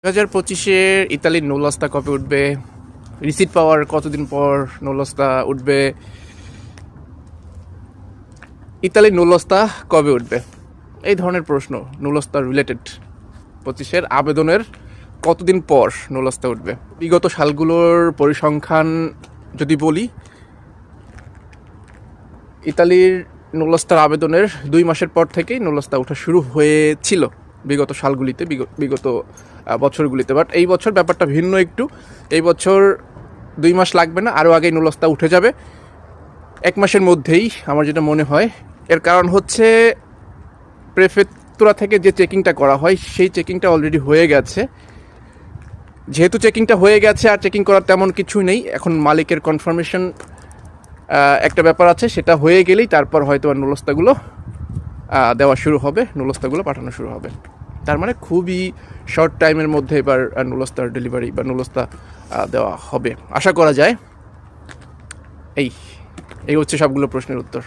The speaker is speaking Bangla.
2025-এর ইতালির নুলস্তা কবে উঠবে? রিসিট পাওয়ার কতদিন পর নুলস্তা উঠবে? ইতালির নুলস্তা কবে উঠবে? এই ধরনের প্রশ্ন নুলস্তা রিলেটেড 25-এর আবেদনের কতদিন পর নুলস্তা উঠবে। বিগত সালগুলোর পরিসংখ্যান যদি বলি, ইতালির নুলস্তার আবেদনের 2 মাসের পর থেকেই নুলস্তা ওঠা শুরু হয়েছিল বিগত সালগুলিতে, বিগত বছরগুলিতে। বাট এই বছর ব্যাপারটা ভিন্ন একটু। এই বছর 2 মাস লাগবে না, আরও আগেই নুলস্তা উঠে যাবে 1 মাসের মধ্যেই, আমার যেটা মনে হয়। এর কারণ হচ্ছে প্রেফেক্তুরা থেকে যে চেকিংটা করা হয় সেই চেকিংটা অলরেডি হয়ে গেছে। যেহেতু চেকিংটা হয়ে গেছে আর চেকিং করার তেমন কিছুই নেই, এখন মালিকের কনফার্মেশন একটা ব্যাপার আছে, সেটা হয়ে গেলেই তারপর হয়তো আর নুলস্তাগুলো দেওয়া শুরু হবে, নুলস্তাগুলো পাঠানো শুরু হবে। তার মানে খুবই শর্ট টাইমের মধ্যে এবার নুলস্তার ডেলিভারি বা নুলস্তা দেওয়া হবে আশা করা যায়। এই হচ্ছে সবগুলো প্রশ্নের উত্তর।